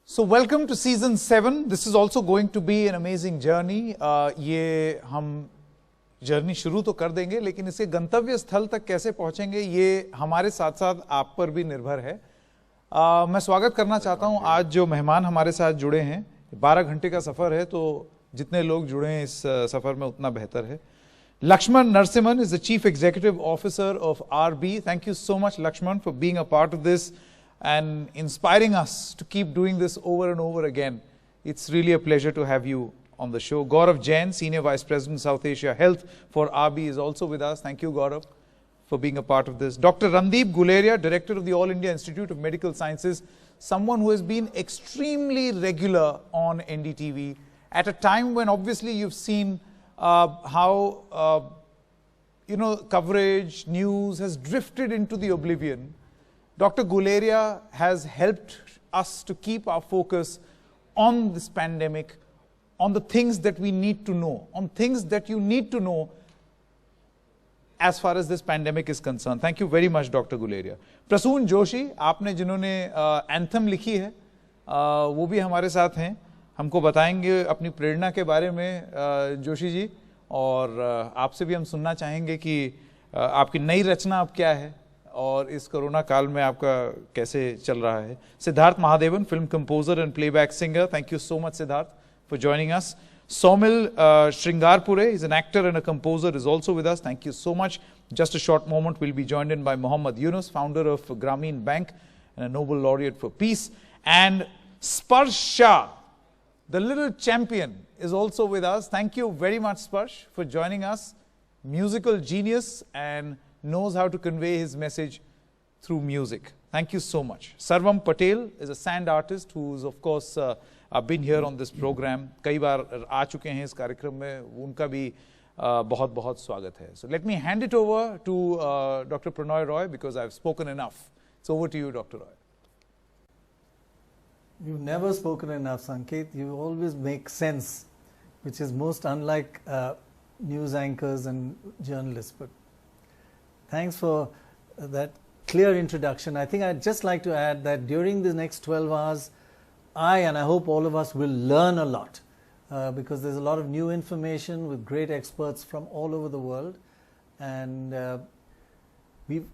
So welcome to season 7. This is also going to be an amazing journey. ये हम journey शुरू तो कर देंगे, लेकिन इसके गंतव्य स्थल तक कैसे पहुंचेंगे ये हमारे साथ साथ आप पर भी निर्भर है। मैं स्वागत करना चाहता हूं आज जो मेहमान हमारे साथ जुड़े हैं। 12 घंटे का सफर है, तो जितने लोग जुड़े हैं इस सफर में उतना बेहतर है। Lakshman Narasimhan is the Chief Executive Officer of RB. Thank you so much, Lakshman, for being a part of this and inspiring us to keep doing this over and over again. It's really a pleasure to have you on the show. Gaurav Jain, Senior Vice President, South Asia Health for RB, is also with us. Thank you, Gaurav, for being a part of this. Dr. Randeep Guleria, Director of the All India Institute of Medical Sciences, someone who has been extremely regular on NDTV at a time when obviously you've seen how coverage, news has drifted into the oblivion. Dr. Guleria has helped us to keep our focus on this pandemic, on the things that we need to know, on things that you need to know as far as this pandemic is concerned. Thank you very much, Dr. Guleria. Prasoon Joshi, आपने जिन्होंने anthem लिखी है, वो भी हमारे साथ हैं, हमको बताएंगे अपनी प्रेरणा के बारे में जोशी जी, और आपसे भी हम सुनना चाहेंगे कि आपकी नई रचना अब क्या है और इस कोरोना काल में आपका कैसे चल रहा है. Siddharth Mahadevan, film composer and playback singer. Thank you so much Siddharth for joining us. Somil Shringarpure is an actor and a composer, is also with us. Thank you so much. Just a short moment, we'll be joined in by Mohammad Yunus, founder of Grameen Bank and a Nobel laureate for peace. And Sparsh Shah, the little champion, is also with us. Thank you very much, Sparsh, for joining us. Musical genius and knows how to convey his message through music. Thank you so much. Sarvam Patel is a sand artist who's, of course, been here on this program. कई बार आ चुके हैं इस कार्यक्रम में, उनका भी बहुत बहुत स्वागत है. So let me hand it over to Dr. Pranoy Roy because I've spoken enough. It's over to you, Dr. Roy. You've never spoken enough, Sanket. You always make sense, which is most unlike news anchors and journalists. But thanks for that clear introduction. I think I'd just like to add that during the next 12 hours, and I hope all of us will learn a lot because there's a lot of new information with great experts from all over the world, and we've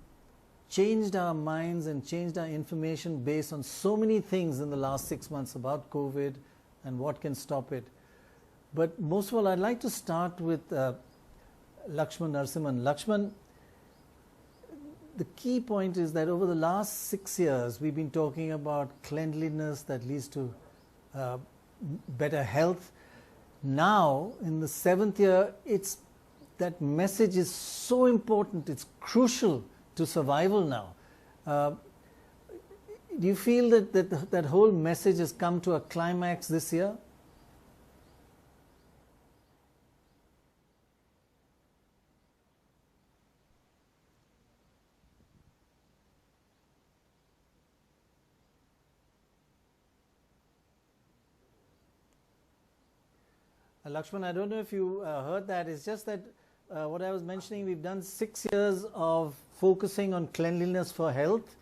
changed our minds and changed our information based on so many things in the last 6 months about COVID and what can stop it. But most of all, I'd like to start with Lakshman Narasimhan. Lakshman, the key point is that over the last 6 years, we've been talking about cleanliness that leads to better health. Now, in the 7th year, that message is so important, it's crucial to survival now. Do you feel that whole message has come to a climax this year? Lakshman, I don't know if you heard that. It's just that what I was mentioning, we've done 6 years of focusing on cleanliness for health,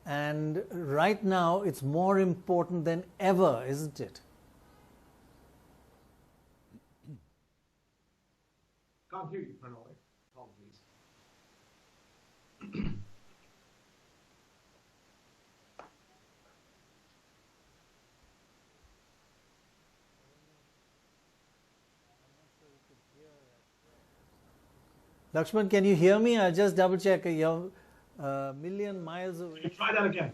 and right now it's more important than ever, isn't it? Can't hear you, Pranoy. Apologies. Lakshman, can you hear me? I'll just double check. You're a million miles away. Try that again.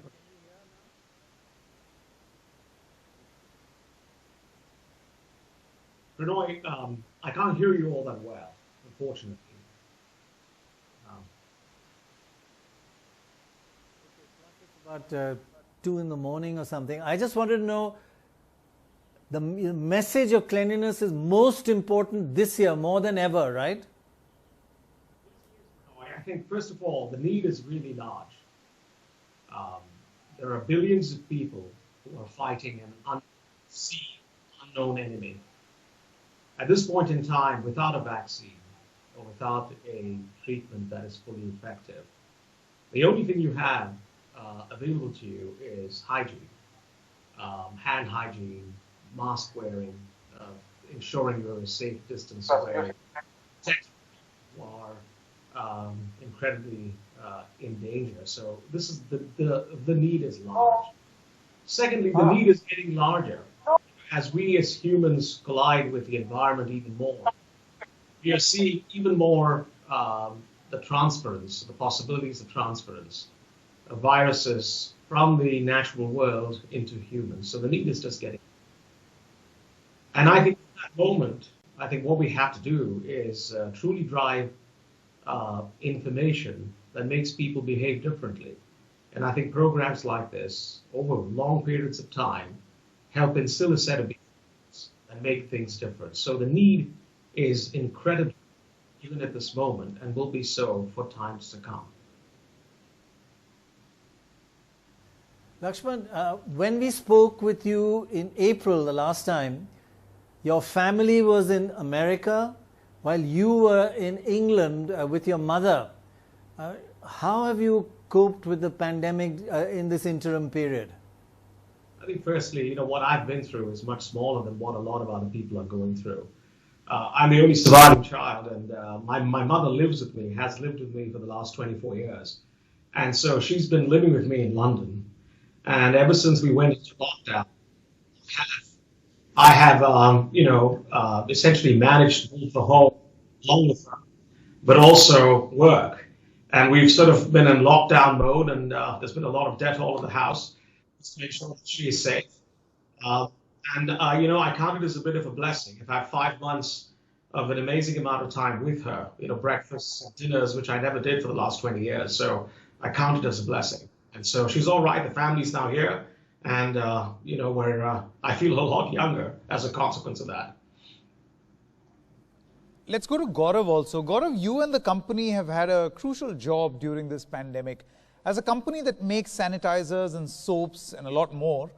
Pranoy, I can't hear you all that well, unfortunately. It's about 2 in the morning or something. I just wanted to know, the message of cleanliness is most important this year, more than ever, right? I think, first of all, the need is really large. There are billions of people who are fighting an unknown enemy. At this point in time, without a vaccine or without a treatment that is fully effective, the only thing you have available to you is hygiene. hand hygiene, mask wearing, uh, ensuring you're a safe distance away, protect people who are incredibly in danger. So this is the need is large. Secondly, the need is getting larger. As we as humans collide with the environment even more, we are seeing even more the transference, the possibilities of transference of viruses from the natural world into humans. So the need is just getting. And I think at that moment, I think what we have to do is truly drive information that makes people behave differently. And I think programs like this, over long periods of time, help instill a set of behaviors and make things different. So the need is incredible, even at this moment, and will be so for times to come. Lakshman, when we spoke with you in April the last time, your family was in America while you were in England with your mother. How have you coped with the pandemic in this interim period? I think firstly, what I've been through is much smaller than what a lot of other people are going through. I'm the only surviving child, and my mother lives with me, has lived with me for the last 24 years. And so she's been living with me in London. And ever since we went into lockdown, I have essentially managed both the home along with her, but also work. And we've sort of been in lockdown mode, and there's been a lot of Dettol in the house just to make sure that she is safe. I count it as a bit of a blessing. I've had 5 months of an amazing amount of time with her, breakfasts, dinners, which I never did for the last 20 years. So I count it as a blessing. And so she's all right. The family's now here. And, I feel a lot younger as a consequence of that. Let's go to Gaurav also. Gaurav, you and the company have had a crucial job during this pandemic. As a company that makes sanitizers and soaps and a lot more,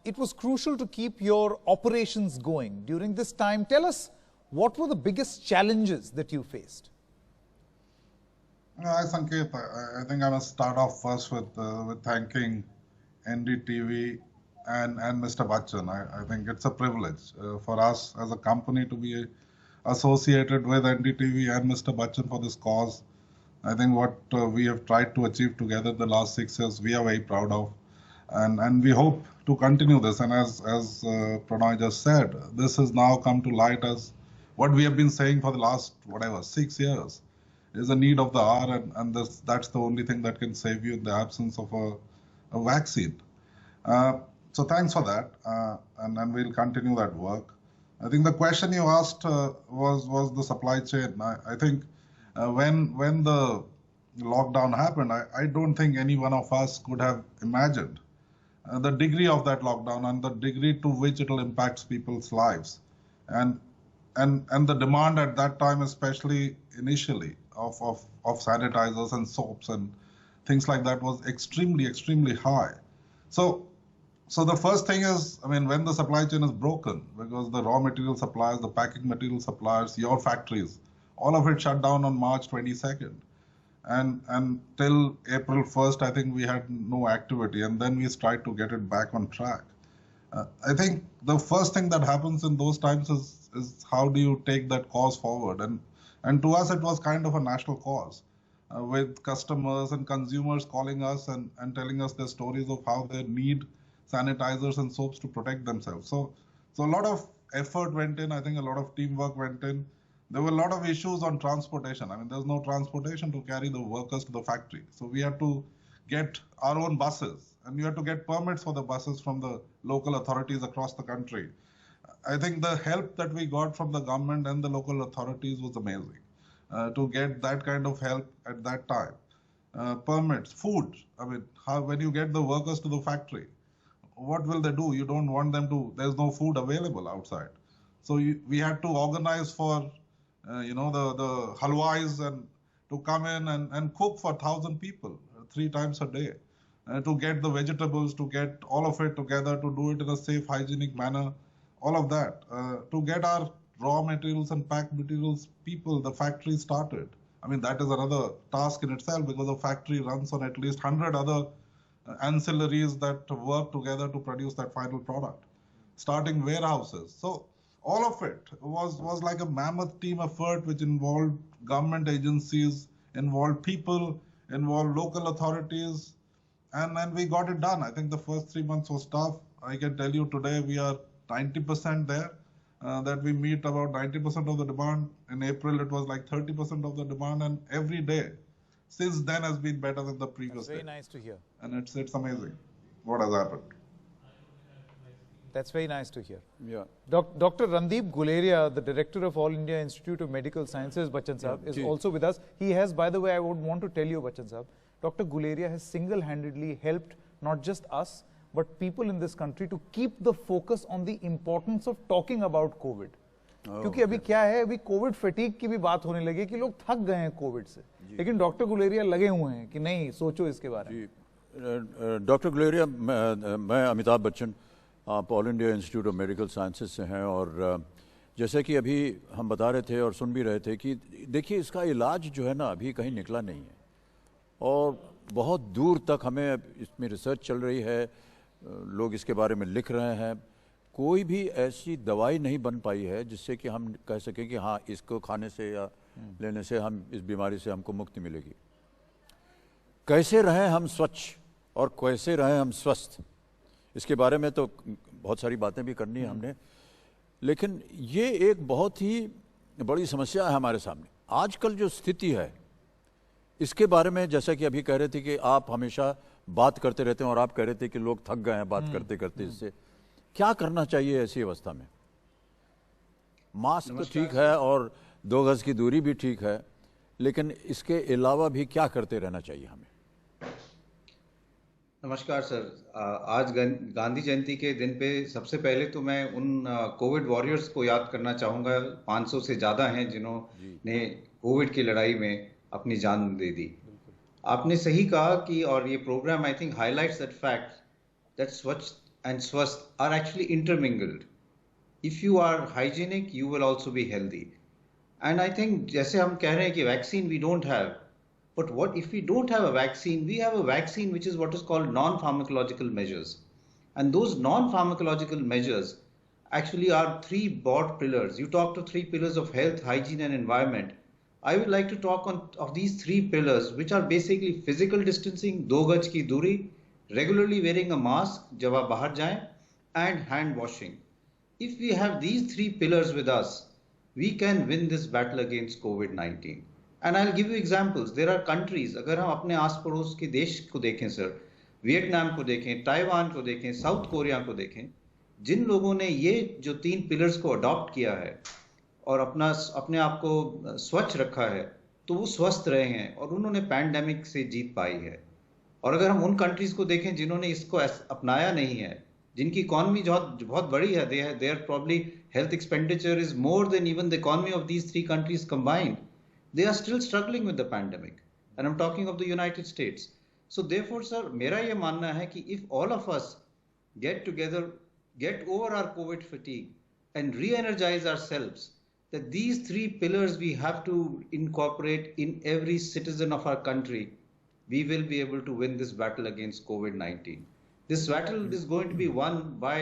it was crucial to keep your operations going. During this time, tell us, what were the biggest challenges that you faced? Hi, Sanket. I think I must start off first with thanking NDTV and Mr. Bachchan. I think it's a privilege for us as a company to be associated with NDTV and Mr. Bachchan for this cause. I think what we have tried to achieve together the last 6 years, we are very proud of. And we hope to continue this. And as Pranay just said, this has now come to light as what we have been saying for the last, 6 years, is a need of the hour. And that's the only thing that can save you in the absence of a vaccine. So thanks for that. And we'll continue that work. I think the question you asked was the supply chain. I think when the lockdown happened, I don't think any one of us could have imagined the degree of that lockdown and the degree to which it will impact people's lives. And the demand at that time, especially initially, of sanitizers and soaps and things like that was extremely, extremely high. So the first thing is, when the supply chain is broken, because the raw material suppliers, the packing material suppliers, your factories, all of it shut down on March 22nd. And till April 1st, I think we had no activity, and then we tried to get it back on track. I think the first thing that happens in those times is how do you take that cause forward? And to us, it was kind of a national cause, with customers and consumers calling us and telling us their stories of how they need sanitizers and soaps to protect themselves. So a lot of effort went in. I think a lot of teamwork went in. There were a lot of issues on transportation. There's no transportation to carry the workers to the factory. So we had to get our own buses, and you had to get permits for the buses from the local authorities across the country. I think the help that we got from the government and the local authorities was amazing to get that kind of help at that time. Permits, food. When you get the workers to the factory, what will they do? You don't want them to, there's no food available outside. So we had to organize for the halwais and to come in and cook for 1,000 people 3 times a day, to get the vegetables, to get all of it together, to do it in a safe, hygienic manner, all of that, to get our raw materials and packed materials, the factory started. That is another task in itself, because the factory runs on at least 100 other ancillaries that work together to produce that final product, starting warehouses. So all of it was like a mammoth team effort which involved government agencies, involved people, involved local authorities, and we got it done. I think the first 3 months was tough. I can tell you today we are 90% there, that we meet about 90% of the demand. In April, it was like 30% of the demand, and every day since then has been better than the previous That's very day. nice to hear. And it's amazing what has happened. That's very nice to hear. Yeah. Dr. Randeep Guleria, the director of All India Institute of Medical Sciences, Bachchan Sahab, is also with us. He has, by the way, I would want to tell you, Bachchan Sahab, Dr. Guleria has single-handedly helped not just us, but people in this country to keep the focus on the importance of talking about COVID. क्योंकि अभी क्या है, अभी Covid fatigue की भी बात होने लगी कि लोग थक गए हैं कोविड से, लेकिन डॉक्टर गुलेरिया लगे हुए हैं कि नहीं, सोचो इसके बारे में। डॉक्टर गुलेरिया, मैं अमिताभ बच्चन, आप all India institute of medical sciences से हैं, और जैसे कि अभी हम बता रहे थे और सुन भी रहे थे कि देखिए इसका इलाज जो है ना अभी कहीं निकला नहीं है, और बहुत दूर तक हमें इसमें रिसर्च चल रही है, लोग इसके बारे में लिख रहे हैं, कोई भी ऐसी दवाई नहीं बन पाई है जिससे कि हम कह सकें कि हाँ इसको खाने से या लेने से हम इस बीमारी से हमको मुक्ति मिलेगी। कैसे रहें हम स्वच्छ और कैसे रहें हम स्वस्थ, इसके बारे में तो बहुत सारी बातें भी करनी है हमने, लेकिन ये एक बहुत ही बड़ी समस्या है हमारे सामने। आजकल जो स्थिति है इसके बारे में, जैसा कि अभी कह रहे थे कि आप हमेशा बात करते रहते हैं और आप कह रहे थे कि लोग थक गए हैं बात करते करते, इससे क्या करना चाहिए ऐसी अवस्था में? मास्क तो ठीक है और 2 गज की दूरी भी ठीक है, लेकिन इसके अलावा भी क्या करते रहना चाहिए हमें? नमस्कार सर, आज गांधी जयंती के दिन पे सबसे पहले तो मैं उन कोविड वॉरियर्स को याद करना चाहूँगा, 500 से ज़्यादा हैं जिन्होंने कोविड की लड़ाई में अपनी जान दे दी। आपने सही कहा कि, और ये program I think highlights that fact that स्वच्छ and swasth are actually intermingled. If you are hygienic, you will also be healthy. And I think जैसे हम कह रहे हैं कि vaccine we don't have, but what if we don't have a vaccine? We have a vaccine which is what is called non-pharmacological measures. And those non-pharmacological measures actually are 3 broad pillars. You talked of 3 pillars of health, hygiene and environment. I would like to talk of these 3 pillars, which are basically physical distancing, 2 गज की दूरी, regularly wearing a mask जब आप बाहर जाएं, and hand washing. If we have these 3 pillars with us, we can win this battle against COVID-19. And I'll give you examples. There are countries, अगर हम अपने आस पड़ोस के देश को देखें सर, वियतनाम को देखें, ताइवान को देखें, साउथ कोरिया को देखें, जिन लोगों ने ये जो 3 पिलर्स को अडॉप्ट किया है और अपने आप को स्वच्छ रखा है, तो वो स्वस्थ रहे हैं और उन्होंने पैंडेमिक से जीत पाई है। और अगर हम उन कंट्रीज को देखें जिन्होंने इसको अपनाया नहीं है, जिनकी इकोनॉमी बहुत बड़ी है, there probably health expenditure is more than even the economy of these 3 countries combined, they are still struggling with the pandemic, and I am talking of the United States. So therefore sir, मेरा ये मानना है कि if all of us get together, get over our Covid fatigue and re-energise ourselves, that these 3 pillars we have to incorporate in every citizen of our country, we will be able to win this battle against COVID-19. This battle is going to be won by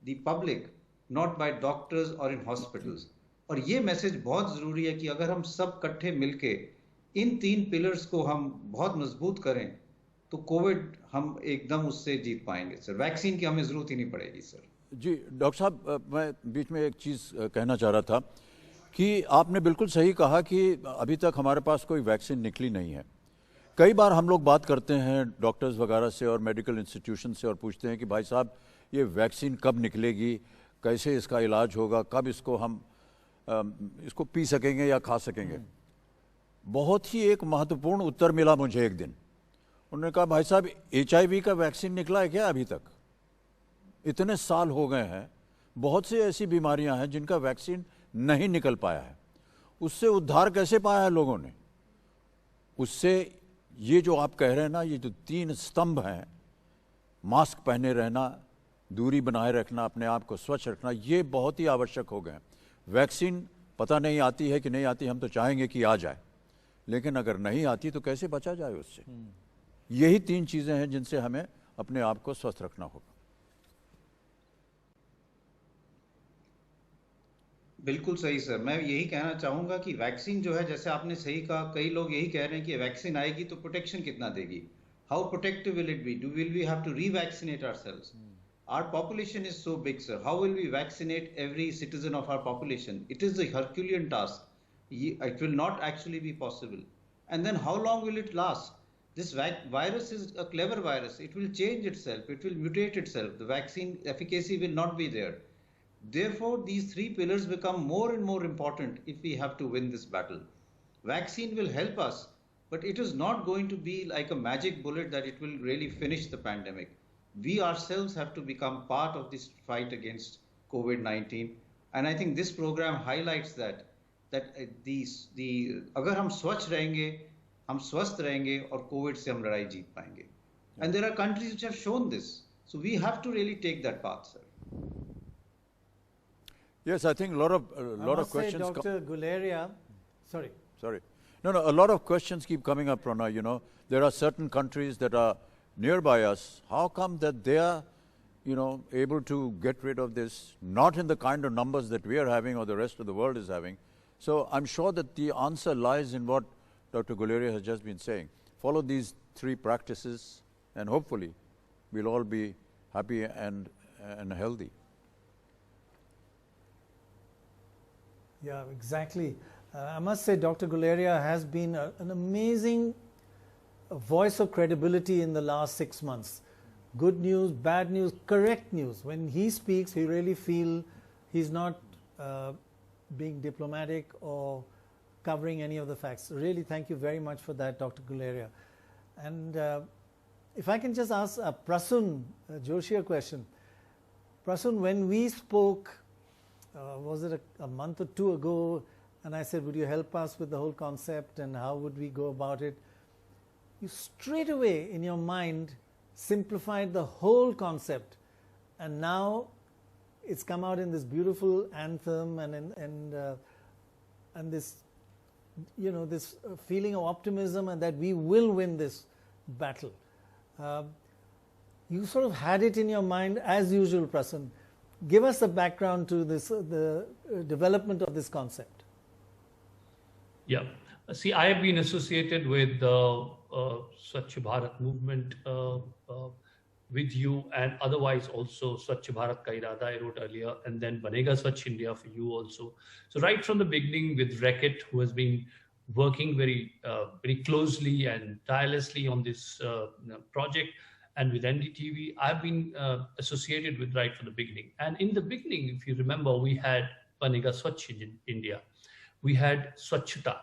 the public, not by doctors or in hospitals. और ये message बहुत ज़रूरी है कि अगर हम सब इकट्ठे मिलके इन 3 पिलर्स को हम बहुत मजबूत करें तो कोविड हम एकदम उससे जीत पाएंगे सर। वैक्सीन की हमें ज़रूरत ही नहीं पड़ेगी सर। जी डॉक्टर साहब, मैं बीच में एक चीज़ कहना चाह रहा था कि आपने बिल्कुल सही कहा कि अभी तक हमारे पास कोई वैक्सीन निकली नहीं है। कई बार हम लोग बात करते हैं डॉक्टर्स वगैरह से और मेडिकल इंस्टीट्यूशन से और पूछते हैं कि भाई साहब ये वैक्सीन कब निकलेगी, कैसे इसका इलाज होगा, कब इसको हम इसको पी सकेंगे या खा सकेंगे। बहुत ही एक महत्वपूर्ण उत्तर मिला मुझे एक दिन। उन्होंने कहा भाई साहब HIV का वैक्सीन निकला है क्या अभी तक? इतने साल हो गए हैं, बहुत सी ऐसी बीमारियां हैं जिनका वैक्सीन नहीं निकल पाया है। उससे उद्धार कैसे पाया है लोगों ने? उससे ये जो आप कह रहे हैं ना, ये जो 3 स्तंभ हैं, मास्क पहने रहना, दूरी बनाए रखना, अपने आप को स्वच्छ रखना, ये बहुत ही आवश्यक हो गए। वैक्सीन पता नहीं आती है कि नहीं आती, हम तो चाहेंगे कि आ जाए, लेकिन अगर नहीं आती तो कैसे बचा जाए उससे? यही 3 चीज़ें हैं जिनसे हमें अपने आप को स्वस्थ रखना होगा। बिल्कुल सही सर, मैं यही कहना चाहूंगा कि वैक्सीन जो है, जैसे आपने सही कहा, कई लोग यही कह रहे हैं कि वैक्सीन आएगी तो प्रोटेक्शन कितना देगी, how protective will it be, will we have to revaccinate ourselves, our population is so big sir, how will we vaccinate every citizen of our population? It is a Herculean task, it will not actually be possible. And then how long will it last? This virus is a clever virus, it will change itself, it will mutate itself, the vaccine efficacy will not be there. Therefore, these three pillars become more and more important if we have to win this battle. Vaccine will help us, but it is not going to be like a magic bullet that it will really finish the pandemic. We ourselves have to become part of this fight against COVID-19. And I think this program highlights that अगर हम स्वच्छ रहेंगे, हम स्वस्थ रहेंगे और Covid से हम लड़ाई जीत पाएंगे. And there are countries which have shown this. So we have to really take that path, sir. Yes, I think a lot of questions. Dr. Guleria, sorry. No, a lot of questions keep coming up, Pranay. You know, there are certain countries that are nearby us. How come that they are, able to get rid of this, not in the kind of numbers that we are having or the rest of the world is having? So I'm sure that the answer lies in what Dr. Guleria has just been saying. Follow these three practices and hopefully we'll all be happy and healthy. Yeah, exactly. I must say Dr. Guleria has been an amazing voice of credibility in the last 6 months. Good news, bad news, correct news. When he speaks, you really feel he's not being diplomatic or covering any of the facts. Really, thank you very much for that, Dr. Guleria. And if I can just ask Prasun Joshi a question. Prasun, when we spoke, was it a month or two ago, and I said, would you help us with the whole concept and how would we go about it? You straight away in your mind simplified the whole concept, and now it's come out in this beautiful anthem and this, this feeling of optimism and that we will win this battle. You sort of had it in your mind as usual, Prasun. Give us a background to this, the development of this concept. Yeah. See, I have been associated with the Swachh Bharat movement with you, and otherwise also Swachh Bharat Ka Irada I wrote earlier, and then Banega Swachh India for you also. So right from the beginning with Reckitt, who has been working very closely and tirelessly on this project, and with NDTV, I've been associated with right from the beginning. And in the beginning, if you remember, we had Banega Swachh India. We had Swachhata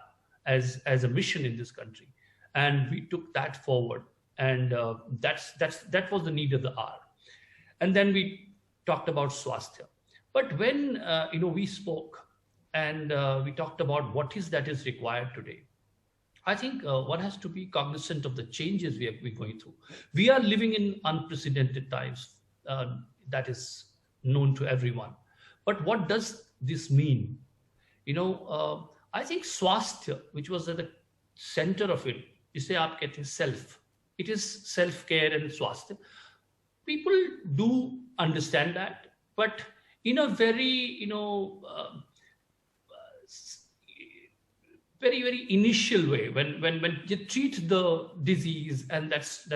as a mission in this country, and we took that forward, and that was the need of the hour. And then we talked about Swasthya. But when we spoke and we talked about what is required today, I think one has to be cognizant of the changes we are going through. We are living in unprecedented times, that is known to everyone. But what does this mean? I think Swasthya, which was at the center of it, you say aap kehte self. It is self-care and Swasthya. People do understand that, but in a very, very, very initial way, when you treat the disease, and that's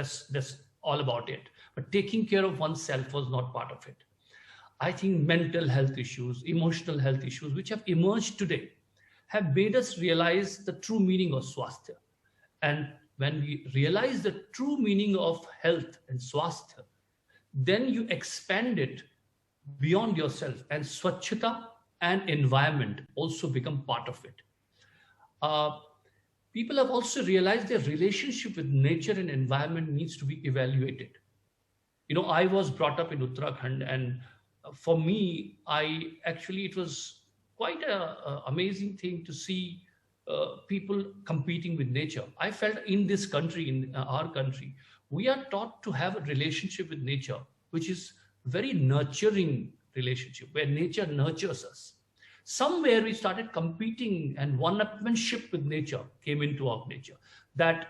all about it. But taking care of oneself was not part of it. I think mental health issues, emotional health issues, which have emerged today, have made us realize the true meaning of Swasthya. And when we realize the true meaning of health and Swasthya, then you expand it beyond yourself, and Swachhata and environment also become part of it. People have also realized their relationship with nature and environment needs to be evaluated. I was brought up in Uttarakhand, and for me, it was quite an amazing thing to see people competing with nature. I felt in this country, in our country, we are taught to have a relationship with nature, which is very nurturing relationship, where nature nurtures us. Somewhere we started competing, and one-upmanship with nature came into our nature. That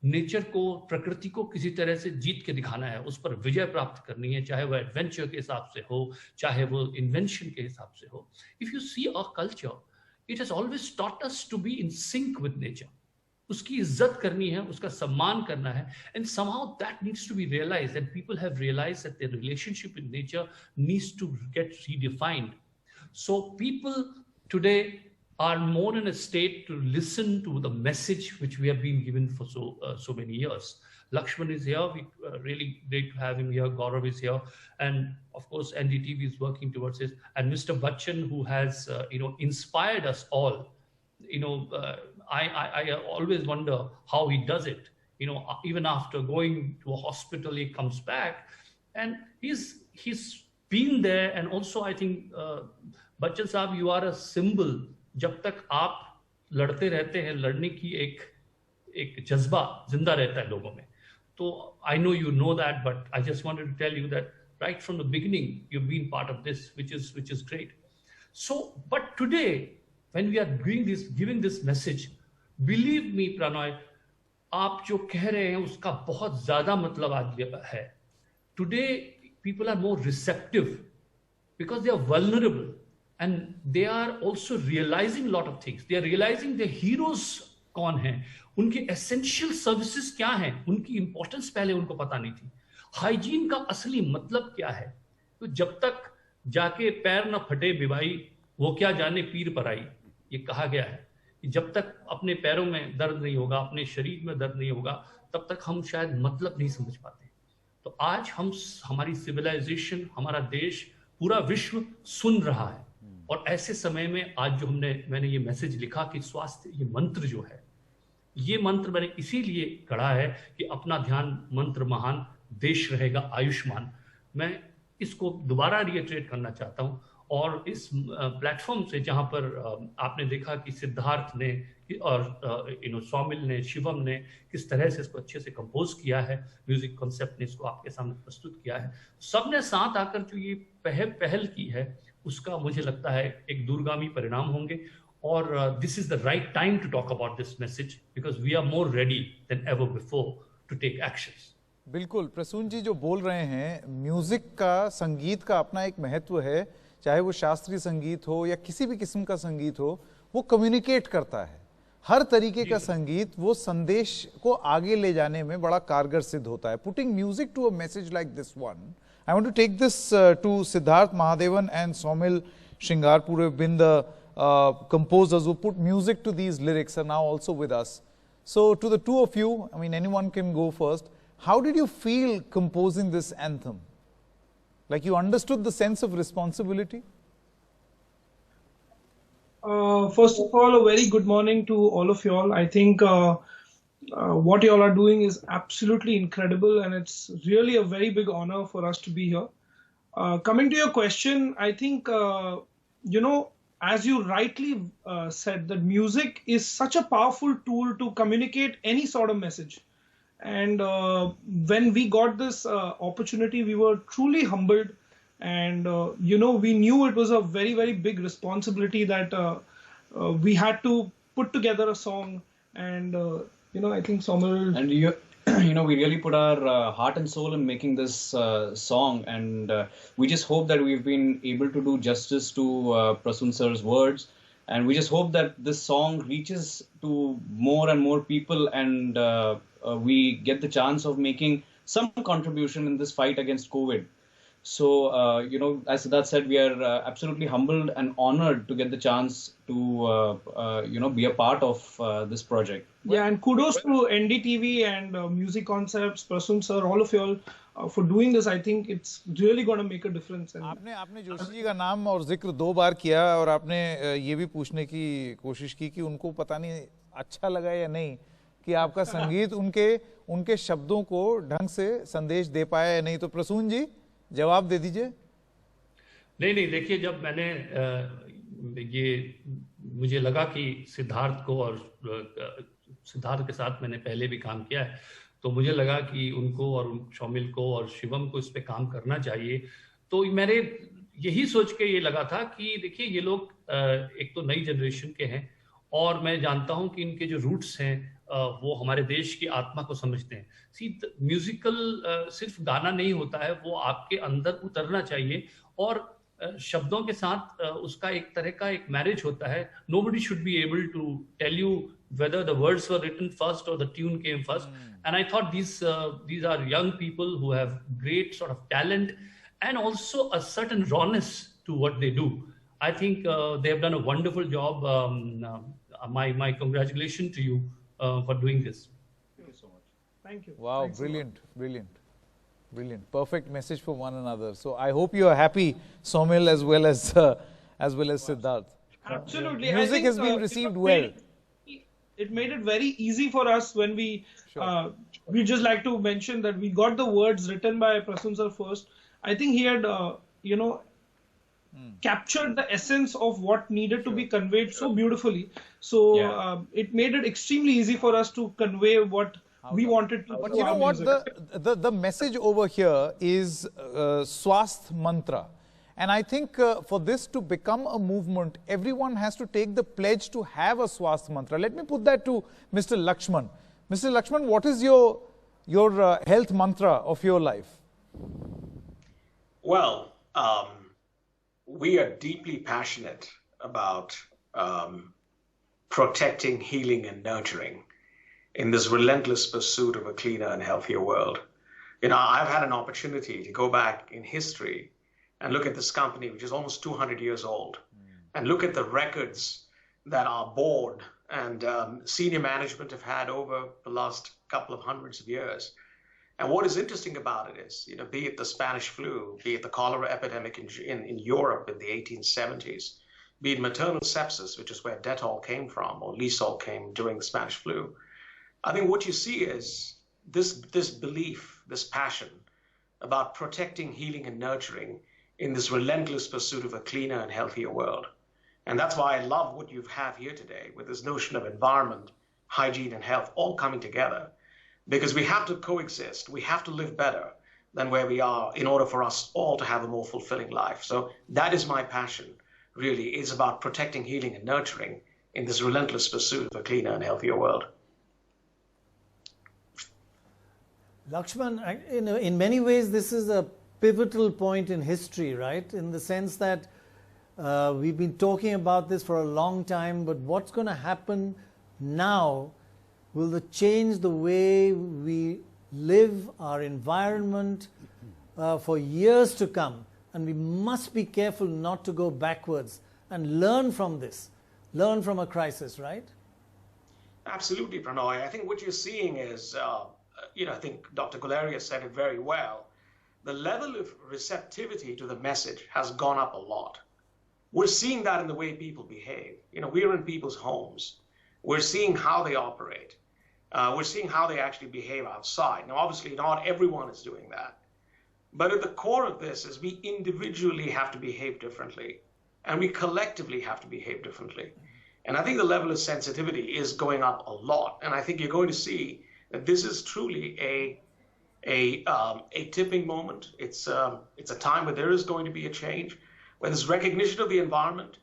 nature को, प्रकृति को किसी तरह से जीत के दिखाना है, उस पर विजय प्राप्त करनी है, चाहे वो एडवेंचर के हिसाब से हो, चाहे वो इन्वेंशन के हिसाब से हो. If you see a culture, it has always taught us to be in sync with nature. उसकी इज्जत करनी है, उसका सम्मान करना है, and somehow that needs to be realized, and people have realized that their relationship with nature needs to get redefined. So people today are more in a state to listen to the message which we have been given for so many years. Lakshman is here. We really great to have him here. Gaurav is here, and of course NDTV is working towards this. And Mr. Bachchan, who has inspired us all. I always wonder how he does it. Even after going to a hospital, he comes back, and he's been there. And also, I think Bachchan Saab, you are a symbol. जब तक आप लड़ते रहते हैं, लड़ने की एक जज्बा जिंदा रहता है लोगों में. तो I know you know that, but I just wanted to tell you that right from the beginning you've been part of this, which is great. So, but today when we are giving this message, believe me Pranoy, आप जो कह रहे हैं उसका बहुत ज्यादा मतलब आज है. Today people are more receptive because they are vulnerable. And they are also realizing a lot of things. They are realizing their heroes कौन हैं, उनके essential services क्या हैं, उनकी importance पहले उनको पता नहीं थी. हाइजीन का असली मतलब क्या है, तो जब तक जाके पैर न फटे बिबाई, वो क्या जाने पीर पर आई. ये कहा गया है कि जब तक अपने पैरों में दर्द नहीं होगा, अपने शरीर में दर्द नहीं होगा, तब तक हम शायद मतलब नहीं समझ पाते. तो आज हमारी सिविलाइजेशन, हमारा देश, पूरा विश्व सुन रहा है. और ऐसे समय में आज जो मैंने ये मैसेज लिखा कि स्वास्थ्य, ये मंत्र जो है, ये मंत्र मैंने इसीलिए गढ़ा है कि अपना ध्यान मंत्र महान, देश रहेगा आयुष्मान. मैं इसको दोबारा रिएटरेट करना चाहता हूँ. और इस प्लेटफॉर्म से जहाँ पर आपने देखा कि सिद्धार्थ ने और सौमिल ने, शिवम ने किस तरह से इसको अच्छे से कंपोज किया है, म्यूजिक कॉन्सेप्ट ने इसको आपके सामने प्रस्तुत किया है, सबने साथ आकर जो ये पहल की है, उसका मुझे लगता है एक दूरगामी परिणाम होंगे. और this is the right time to talk about this message because we are more ready than ever before to take actions. बिल्कुल, प्रसून जी जो बोल रहे हैं, म्यूजिक का, संगीत का अपना एक महत्व है, चाहे वो शास्त्रीय संगीत हो या किसी भी किस्म का संगीत हो, वो कम्युनिकेट करता है. हर तरीके का संगीत वो संदेश को आगे ले जाने में बड़ा कारगर सिद्ध होता है. Putting music to a message like this one, I want to take this to Siddharth Mahadevan and Saumil Shingarpur, who have been the composers who put music to these lyrics, are now also with us. So to the two of you, I mean anyone can go first, how did you feel composing this anthem? Like you understood the sense of responsibility? First of all, a very good morning to all of you all. I think what you all are doing is absolutely incredible, and it's really a very big honor for us to be here. Coming to your question, I think, as you rightly said, that music is such a powerful tool to communicate any sort of message. And when we got this opportunity, we were truly humbled. And, we knew it was a very, very big responsibility that we had to put together a song. And, I think Saumil... And we really put our heart and soul in making this song. And we just hope that we've been able to do justice to Prasoon sir's words. And we just hope that this song reaches to more and more people, and we get the chance of making some contribution in this fight against COVID. So, as Siddharth said, we are absolutely humbled and honored to get the chance to, be a part of this project. Yeah, and kudos to NDTV and Music Concepts, Prasoon sir, all of you all for doing this. I think it's really going to make a difference. आपने जोशी जी का नाम और जिक्र 2 बार किया, और आपने ये भी पूछने की कोशिश की कि उनको पता नहीं अच्छा लगा या नहीं कि आपका संगीत उनके शब्दों को ढंग से संदेश दे पाया या नहीं. तो प्रसून जी जवाब दे दीजिए. नहीं, देखिए, जब मैंने मुझे लगा कि सिद्धार्थ को, और सिद्धार्थ के साथ मैंने पहले भी काम किया है, तो मुझे लगा कि उनको और शौमिल को और शिवम को इस पे काम करना चाहिए. तो मैंने यही सोच के ये लगा था कि देखिए, ये लोग एक तो नई जनरेशन के हैं, और मैं जानता हूं कि इनके जो रूट्स हैं वो हमारे देश की आत्मा को समझते हैं। सी म्यूजिकल सिर्फ गाना नहीं होता है, वो आपके अंदर उतरना चाहिए और शब्दों के साथ उसका एक तरह का एक मैरिज होता है। Nobody should be able to tell you whether the words were written first or the tune came first. And I thought these are young people who have great sort of talent and also a certain rawness to what they do. I think they have done a wonderful job. My congratulations to you for doing this. Thank you so much. Thank you. Wow, Thanks a lot. brilliant, brilliant, brilliant. Perfect message for one another. So I hope you are happy, Somil, as well as Siddharth. Absolutely. I Music think, has been received well. It made it very easy for us when we just like to mention that we got the words written by Prasun sir first. I think he had captured the essence of what needed to be conveyed so beautifully. So it made it extremely easy for us to convey what we wanted to. But you know what? The message over here is Swasth Mantra. And I think for this to become a movement, everyone has to take the pledge to have a Swasth Mantra. Let me put that to Mr. Lakshman. Mr. Lakshman, what is your health mantra of your life? Well, we are deeply passionate about protecting, healing, and nurturing in this relentless pursuit of a cleaner and healthier world. You know, I've had an opportunity to go back in history and look at this company, which is almost 200 years old, and look at the records that our board and senior management have had over the last couple of hundreds of years. And what is interesting about it is, you know, be it the Spanish flu, be it the cholera epidemic in Europe in the 1870s, be it maternal sepsis, which is where Dettol came from, or Lysol came during the Spanish flu. I think what you see is this belief, this passion about protecting, healing, and nurturing in this relentless pursuit of a cleaner and healthier world. And that's why I love what you have here today with this notion of environment, hygiene, and health all coming together. Because we have to coexist, we have to live better than where we are in order for us all to have a more fulfilling life. So that is my passion, really, is about protecting, healing, and nurturing in this relentless pursuit of a cleaner and healthier world. Lakshman, in many ways, this is a pivotal point in history, right? In the sense that we've been talking about this for a long time, but what's going to happen now will change the way we live, our environment, for years to come. And we must be careful not to go backwards and learn from this, learn from a crisis, right? Absolutely, Prannoy. I think what you're seeing is, I think Dr. Guleria said it very well. The level of receptivity to the message has gone up a lot. We're seeing that in the way people behave. You know, we're in people's homes. We're seeing how they operate. We're seeing how they actually behave outside. Now, obviously, not everyone is doing that. But at the core of this is we individually have to behave differently, and we collectively have to behave differently. And I think the level of sensitivity is going up a lot. And I think you're going to see that this is truly a tipping moment. It's a time where there is going to be a change, where there's recognition of the environment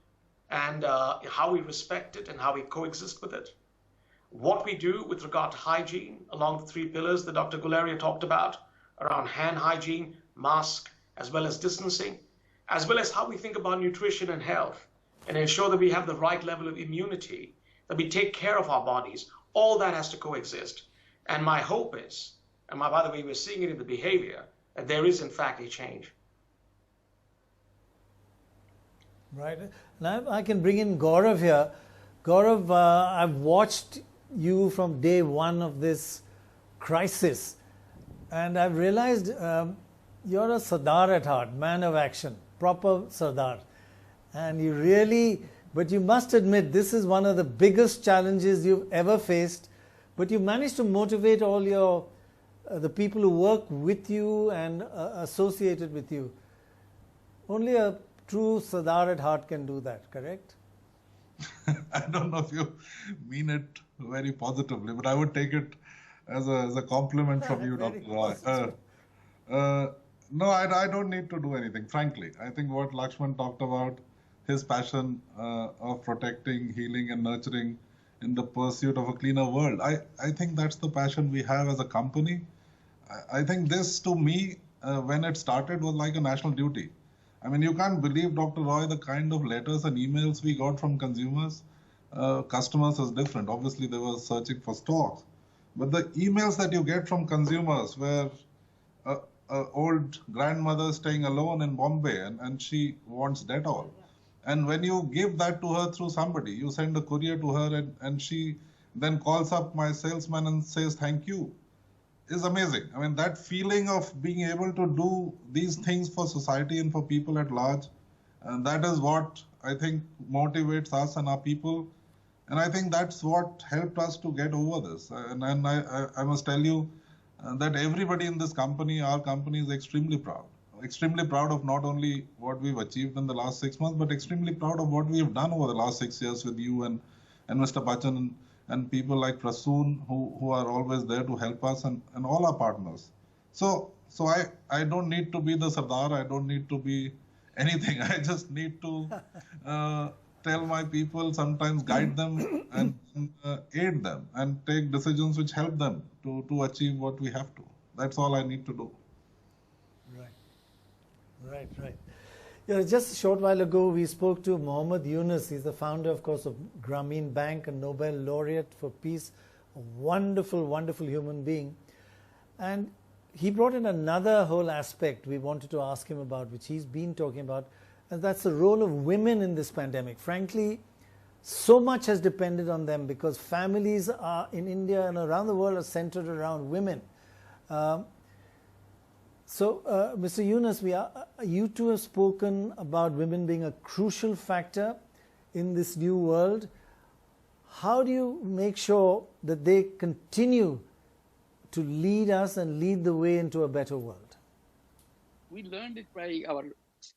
and how we respect it and how we coexist with it. What we do with regard to hygiene along the three pillars that Dr. Guleria talked about around hand hygiene, mask, as well as distancing, as well as how we think about nutrition and health and ensure that we have the right level of immunity, that we take care of our bodies. All that has to coexist. And my hope is, and by the way, we're seeing it in the behavior, that there is in fact a change. Right. Now I can bring in Gaurav here. Gaurav, I've watched you from day one of this crisis, and I've realized you're a Sardar at heart, man of action, proper Sardar. And you really, but you must admit, this is one of the biggest challenges you've ever faced, but you managed to motivate all your the people who work with you and associated with you. Only a true Sardar at heart can do that, correct? I don't know if you mean it very positively, but I would take it as a compliment from you, Dr. Roy. No, I don't need to do anything, frankly. I think what Lakshman talked about, his passion of protecting, healing, and nurturing in the pursuit of a cleaner world. I think that's the passion we have as a company. I think this, to me, when it started, was like a national duty. I mean, you can't believe, Dr. Roy, the kind of letters and emails we got from consumers. Customers is different. Obviously, they were searching for stocks. But the emails that you get from consumers where an old grandmother staying alone in Bombay and she wants Dettol. And when you give that to her through somebody, you send a courier to her and she then calls up my salesman and says, thank you, is amazing. I mean, that feeling of being able to do these things for society and for people at large, and that is what I think motivates us and our people. And I think that's what helped us to get over this. And I must tell you that everybody in this company, our company, is extremely proud of not only what we've achieved in the last 6 months, but extremely proud of what we have done over the last 6 years with you and Mr. Bachchan and people like Prasoon who are always there to help us and all our partners. So I don't need to be the Sardar. I don't need to be anything. I just need to tell my people, sometimes guide them and aid them and take decisions which help them to achieve what we have to. That's all I need to do. Right. Yeah, just a short while ago, we spoke to Mohammed Yunus. He's the founder, of course, of Grameen Bank, a Nobel laureate for peace, a wonderful, wonderful human being. And he brought in another whole aspect we wanted to ask him about, which he's been talking about, and that's the role of women in this pandemic. Frankly, so much has depended on them because families are in India and around the world are centered around women. Mr. Yunus, you two have spoken about women being a crucial factor in this new world. How do you make sure that they continue to lead us and lead the way into a better world? We learned it by our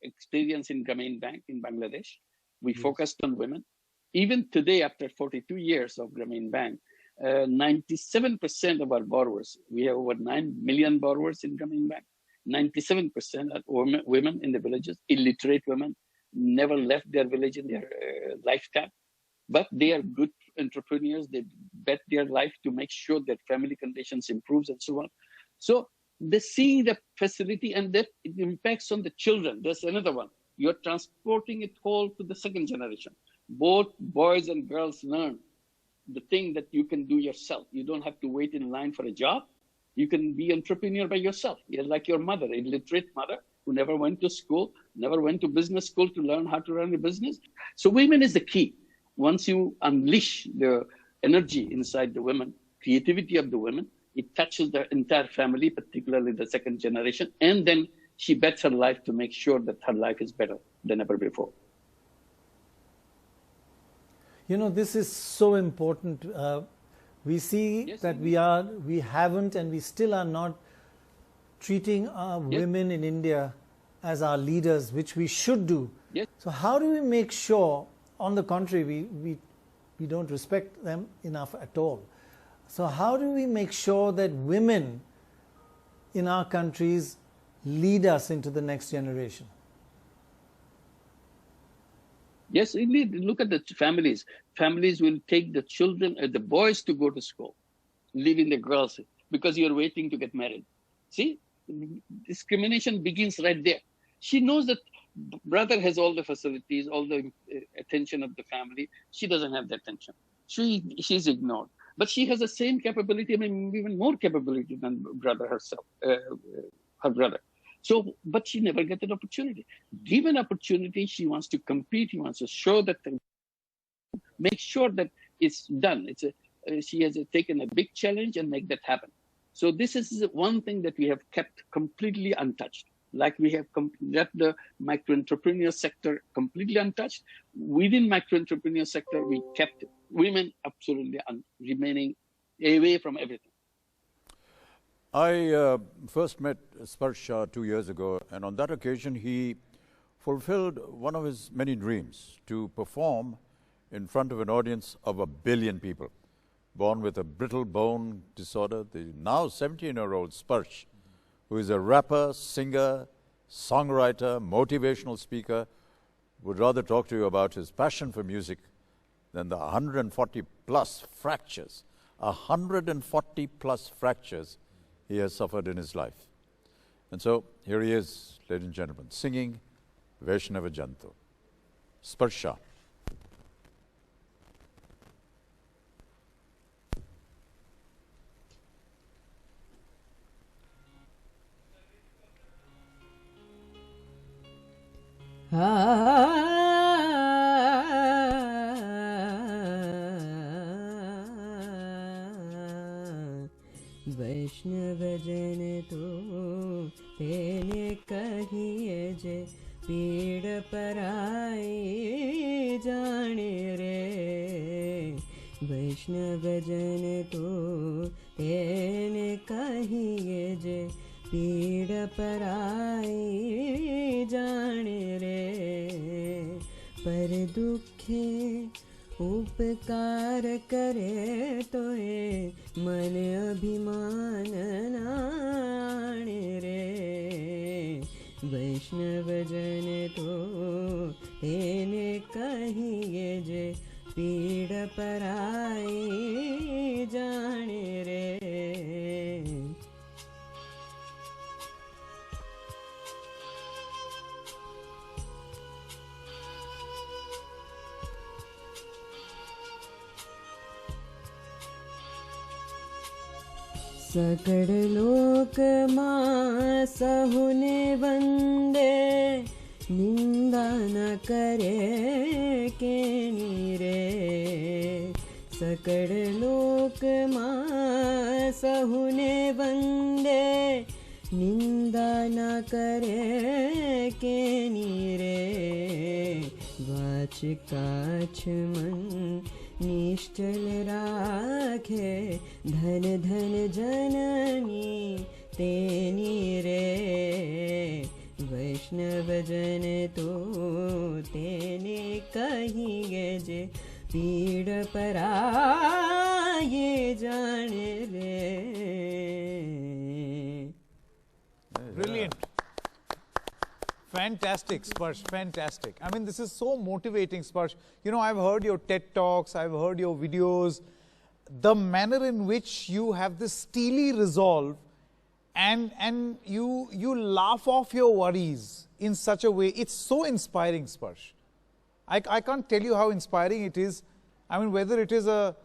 experience in Grameen Bank in Bangladesh. We focused on women. Even today, after 42 years of Grameen Bank, 97% of our borrowers, we have over 9 million borrowers in Grameen Bank, 97% are women in the villages, illiterate women, never left their village in their lifetime, but they are good entrepreneurs. They bet their life to make sure that family conditions improves and so on. So they see the facility and that it impacts on the children. There's another one. You're transporting it all to the second generation. Both boys and girls learn the thing that you can do yourself. You don't have to wait in line for a job. You can be entrepreneur by yourself. You're like your mother, a illiterate mother who never went to school, never went to business school to learn how to run a business. So women is the key. Once you unleash the energy inside the women, creativity of the women, it touches the entire family, particularly the second generation, and then she bets her life to make sure that her life is better than ever before. You know, this is so important. We see that we haven't and we still are not treating our women in India as our leaders, which we should do. So how do we make sure, on the contrary, we don't respect them enough at all? So how do we make sure that women in our countries lead us into the next generation? Yes, indeed. Look at the families. Families will take the children, the boys to go to school, leaving the girls because you're waiting to get married. See, discrimination begins right there. She knows that brother has all the facilities, all the attention of the family. She doesn't have the attention. She's ignored. But she has the same capability, I mean, even more capability than brother herself, her brother. So, but she never gets an opportunity. Given opportunity, she wants to compete. She wants to show that, make sure that it's done. She has taken a big challenge and make that happen. So this is one thing that we have kept completely untouched. Like we have left the micro-entrepreneur sector completely untouched. Within micro-entrepreneur sector, we kept women absolutely remaining away from everything. I first met Sparsh 2 years ago, and on that occasion he fulfilled one of his many dreams, to perform in front of an audience of 1 billion people. Born with a brittle bone disorder, the now 17-year-old Sparsh, who is a rapper, singer, songwriter, motivational speaker, would rather talk to you about his passion for music than the 140 plus fractures, 140 plus fractures he has suffered in his life. And so here he is, ladies and gentlemen, singing Vaishnava Janto, Sparsha. वैष्णव जन तो तेने कहिए जे पीड़ पराई जाने रे वैष्णव जन तो तेने कहिए जे पीड़ पराई जाने रे पर दुखे उपकार करे तो ये मन अभिमान नाणे रे वैष्णव जन तो तेने कहिए जे पीड़ पराई जाने रे सकड़ लोक मां सहुने वंदे निंदा न करे के नीरे सकड़ लोक मां सहुने वंदे निंदा न करे के नीरे वाच काछ मन निश्चल राखे धन धन जननी तेनी रे वैष्णव जन तो तेने कहिए जे पीड़ पराये जाने रे Brilliant. Fantastic, Sparsh, fantastic. I mean, this is so motivating, Sparsh. You know, I've heard your TED Talks, I've heard your videos. The manner in which you have this steely resolve and you laugh off your worries in such a way, it's so inspiring, Sparsh. I can't tell you how inspiring it is. I mean, whether it is a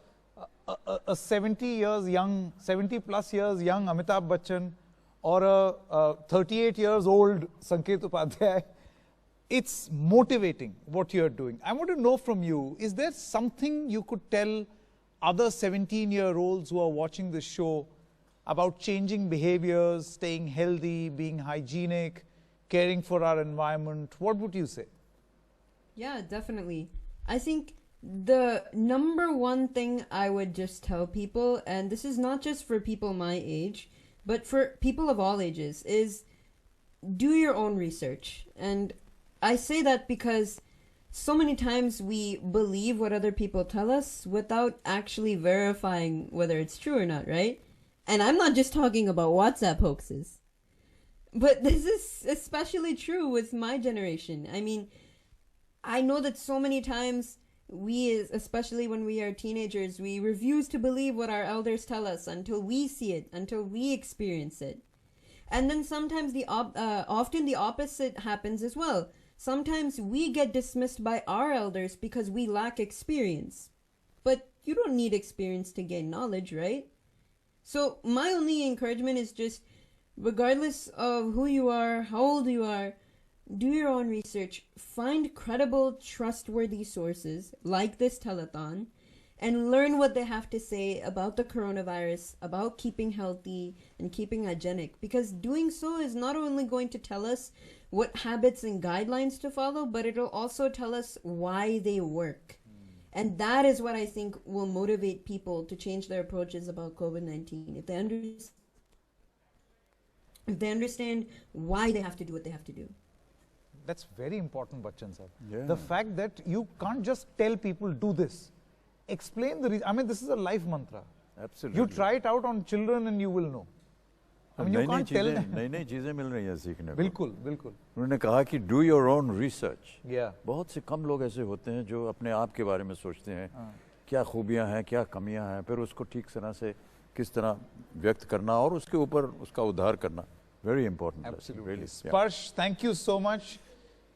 70 plus years young Amitabh Bachchan, or a 38 years old Sanket Upadhyay, it's motivating what you're doing. I want to know from you, is there something you could tell other 17-year-olds who are watching this show about changing behaviors, staying healthy, being hygienic, caring for our environment? What would you say? Yeah, definitely. I think the number one thing I would just tell people, and this is not just for people my age, but for people of all ages, is do your own research. And I say that because so many times we believe what other people tell us without actually verifying whether it's true or not, right? And I'm not just talking about WhatsApp hoaxes. But this is especially true with my generation. I mean, I know that so many times we, especially when we are teenagers, we refuse to believe what our elders tell us until we see it, until we experience it. And then sometimes often the opposite happens as well. Sometimes we get dismissed by our elders because we lack experience. But you don't need experience to gain knowledge, right? So my only encouragement is just, regardless of who you are, how old you are, do your own research, find credible, trustworthy sources like this telethon, and learn what they have to say about the coronavirus, about keeping healthy and keeping hygienic. Because doing so is not only going to tell us what habits and guidelines to follow, but it'll also tell us why they work. And that is what I think will motivate people to change their approaches about COVID-19. If they understand why they have to do what they have to do. That's very important, Bachchan sir. Yeah. The fact that you can't just tell people do this. Explain the reason. I mean, this is a life mantra. Absolutely. You try it out on children and you will know. I mean, you can't tell them. नई चीजें मिल रही हैं सीखने को। बिल्कुल बिल्कुल। उन्होंने कहा कि do your own research. Yeah. बहुत से कम लोग ऐसे होते हैं जो अपने आप के बारे में सोचते हैं, क्या खूबियां हैं, क्या कमियां हैं, फिर उसको ठीक तरह से किस तरह व्यक्त करना और उसके ऊपर उसका उद्धार करना। Very important. Absolutely. Really. Sparsh, thank you so much.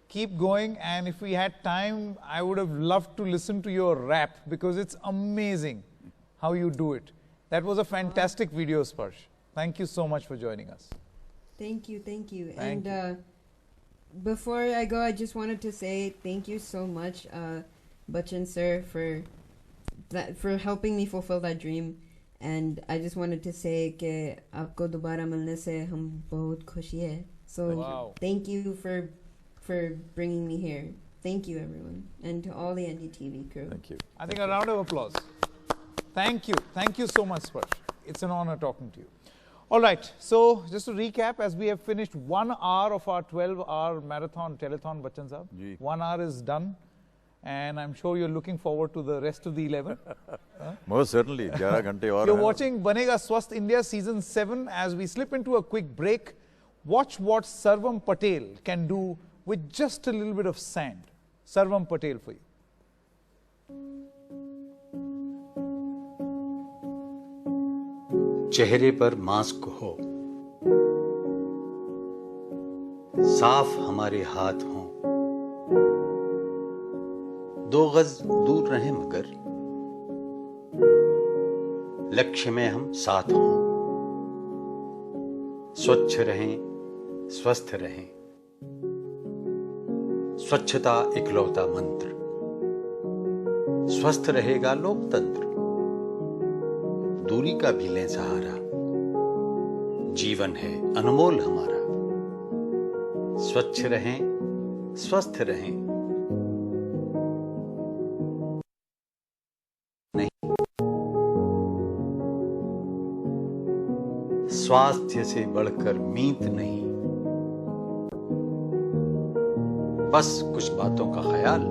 Keep going, and if we had time, I would have loved to listen to your rap because it's amazing how you do it. That was a fantastic video, Sparsh. Thank you so much for joining us. Thank you, thank you. Thank and before I go, I just wanted to say thank you so much, Bachchan sir, for helping me fulfill that dream. And I just wanted to say कि आपको दोबारा मिलने से हम बहुत खुशी है. So thank you for bringing me here. Thank you, everyone, and to all the NDTV crew. Thank you. I think a round of applause. Thank you so much, Sparsh. It's an honor talking to you. All right, so just to recap, as we have finished 1 hour of our 12-hour marathon telethon, Bachchan Saab, 1 hour is done, and I'm sure you're looking forward to the rest of the 11. Most certainly, 11 घंटे और You're watching Banega Swasth India Season 7. As we slip into a quick break, watch what Sarvam Patel can do with just a little bit of sand. Sarvam Patel for you. चेहरे पर mask हो, साफ हमारे हाथ हों, 2 गज दूर रहें मगर लक्ष्य में हम साथ हों, स्वच्छ रहें, स्वस्थ रहें, स्वच्छता इकलौता मंत्र, स्वस्थ रहेगा लोकतंत्र, दूरी का भी लें सहारा, जीवन है अनमोल हमारा, स्वच्छ रहें, स्वस्थ रहें, नहीं स्वास्थ्य से बढ़कर मीत नहीं, बस कुछ बातों का ख्याल,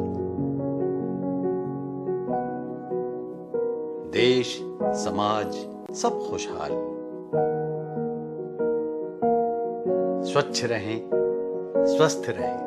देश समाज सब खुशहाल, स्वच्छ रहें, स्वस्थ रहें,